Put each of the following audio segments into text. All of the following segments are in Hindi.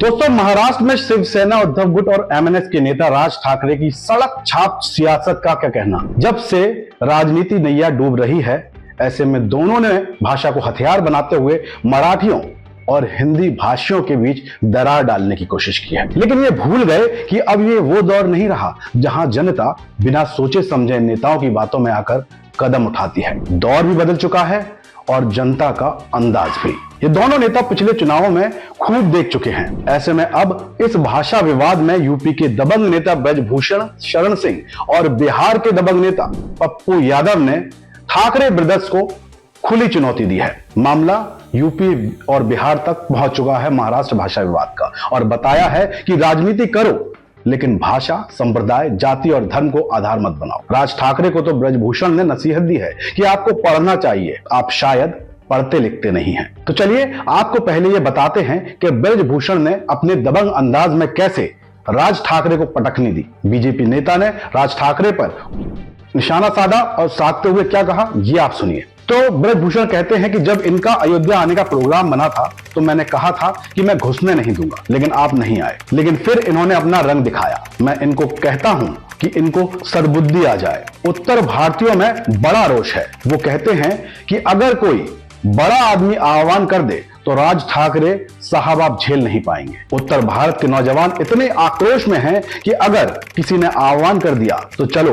दोस्तों, महाराष्ट्र में शिवसेना, उद्धव गुट और एमएनएस के नेता राज ठाकरे की सड़क छाप सियासत का क्या कहना। जब से राजनीति नैया डूब रही है, ऐसे में दोनों ने भाषा को हथियार बनाते हुए मराठियों और हिंदी भाषियों के बीच दरार डालने की कोशिश की है। लेकिन ये भूल गए कि अब ये वो दौर नहीं रहा जहां जनता बिना सोचे समझे नेताओं की बातों में आकर कदम उठाती है। दौर भी बदल चुका है और जनता का अंदाज भी। ये दोनों नेता पिछले चुनावों में खूब देख चुके हैं। ऐसे में अब इस भाषा विवाद में यूपी के दबंग नेता ब्रजभूषण शरण सिंह और बिहार के दबंग नेता पप्पू यादव ने ठाकरे ब्रदर्स को खुली चुनौती दी है। मामला यूपी और बिहार तक पहुंच चुका है महाराष्ट्र भाषा विवाद का, और बताया है कि राजनीति करो लेकिन भाषा, संप्रदाय, जाति और धर्म को आधार मत बनाओ। राज ठाकरे को तो ब्रजभूषण ने नसीहत दी है कि आपको पढ़ना चाहिए, आप शायद पढ़ते लिखते नहीं हैं। तो चलिए आपको पहले ये बताते हैं कि ब्रजभूषण ने अपने दबंग अंदाज में कैसे राज ठाकरे को पटकनी दी। बीजेपी नेता ने राज ठाकरे पर निशाना साधा और साधते हुए क्या कहा, ये आप सुनिए। तो ब्रजभूषण कहते हैं कि जब इनका अयोध्या आने का प्रोग्राम बना था तो मैंने कहा था कि मैं घुसने नहीं दूंगा, लेकिन आप नहीं आए। लेकिन फिर इन्होंने अपना रंग दिखाया। मैं इनको कहता हूं कि इनको सद्बुद्धि आ जाए। उत्तर भारतीयों में बड़ा रोष है। वो कहते हैं कि अगर कोई बड़ा आदमी आह्वान कर दे तो राज ठाकरे साहब आप झेल नहीं पाएंगे। उत्तर भारत के नौजवान इतने आक्रोश में हैं कि अगर किसी ने आह्वान कर दिया तो चलो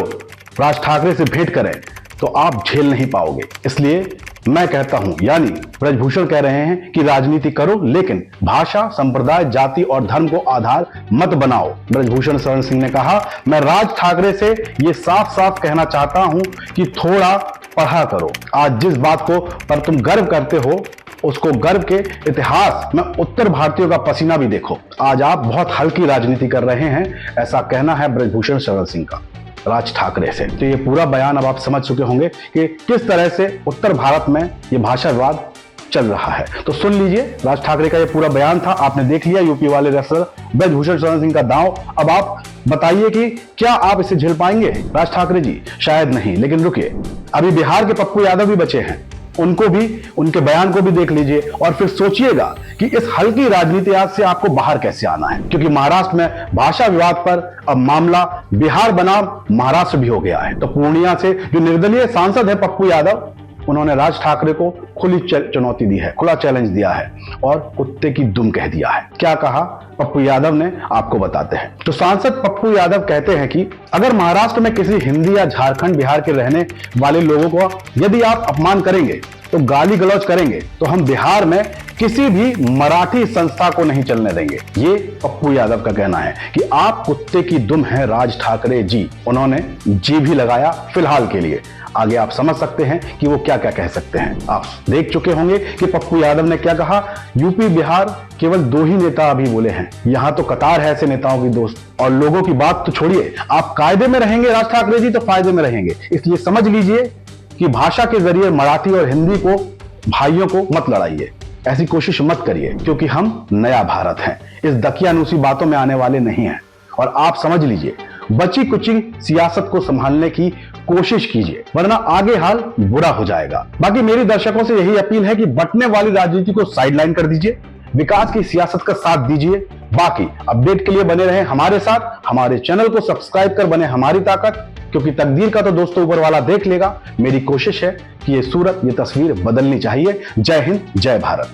राज ठाकरे से भेंट करें तो आप झेल नहीं पाओगे। इसलिए मैं कहता हूं, यानी ब्रजभूषण कह रहे हैं कि राजनीति करो लेकिन भाषा, संप्रदाय, जाति और धर्म को आधार मत बनाओ। ब्रजभूषण शरण सिंह ने कहा, मैं राज ठाकरे से ये साफ साफ कहना चाहता हूं कि थोड़ा पढ़ा करो। आज जिस बात को पर तुम गर्व करते हो उसको गर्व के इतिहास में उत्तर भारतीयों का पसीना भी देखो। आज आप बहुत हल्की राजनीति कर रहे हैं, ऐसा कहना है ब्रजभूषण शरण सिंह का राज ठाकरे से। तो ये पूरा बयान अब आप समझ चुके होंगे कि किस तरह से उत्तर भारत में ये भाषा विवाद चल रहा है। तो सुन लीजिए, राज ठाकरे का ये पूरा बयान था। आपने देख लिया यूपी वाले रेसलर ब्रजभूषण शरण सिंह का दांव। अब आप बताइए कि क्या आप इसे झेल पाएंगे राज ठाकरे जी? शायद नहीं, लेकिन रुकिए, अभी बिहार के पप्पू यादव भी बचे हैं। उनको भी, उनके बयान को भी देख लीजिए और फिर सोचिएगा कि इस हल्की राजनीति आज से आपको बाहर कैसे आना है। क्योंकि महाराष्ट्र में भाषा विवाद पर अब मामला बिहार बनाम महाराष्ट्र भी हो गया है। तो पूर्णिया से जो निर्दलीय सांसद है पप्पू यादव, उन्होंने राज ठाकरे को खुली चुनौती दी है, खुला चैलेंज दिया है और कुत्ते की दुम कह दिया है। क्या कहा पप्पू यादव ने, आपको बताते हैं। तो सांसद पप्पू यादव कहते हैं कि अगर महाराष्ट्र में किसी हिंदी या झारखंड, बिहार के रहने वाले लोगों को यदि आप अपमान करेंगे तो गाली गलौज करेंगे तो हम बिहार में किसी भी मराठी संस्था को नहीं चलने देंगे। ये पप्पू यादव का कहना है कि आप कुत्ते की दुम है राज ठाकरे जी। उन्होंने जी भी लगाया फिलहाल के लिए। आगे आप समझ सकते हैं कि वो क्या क्या कह सकते हैं। आप देख चुके होंगे कि पप्पू यादव ने क्या कहा। यूपी बिहार केवल 2 ही नेता अभी बोले हैं, यहां तो कतार है ऐसे नेताओं की दोस्त। और लोगों की बात तो छोड़िए, आप कायदे में रहेंगे राज ठाकरे जी तो फायदे में रहेंगे। इसलिए समझ लीजिए कि भाषा के जरिए मराठी और हिंदी को, भाइयों को मत लड़ाइए, ऐसी कोशिश मत करिए, क्योंकि हम नया भारत हैं, इस दकियानूसी बातों में आने वाले नहीं हैं। और आप समझ लीजिए, बची कुची सियासत को संभालने की कोशिश कीजिए, वरना आगे हाल बुरा हो जाएगा। बाकी मेरी दर्शकों से यही अपील है कि बंटने वाली राजनीति को साइडलाइन कर दीजिए, विकास की सियासत का साथ दीजिए। बाकी अपडेट के लिए बने रहें हमारे साथ, हमारे चैनल को सब्सक्राइब कर बने हमारी ताकत, क्योंकि तकदीर का तो दोस्तों ऊपर वाला देख लेगा। मेरी कोशिश है कि ये सूरत, ये तस्वीर बदलनी चाहिए। जय हिंद, जय भारत।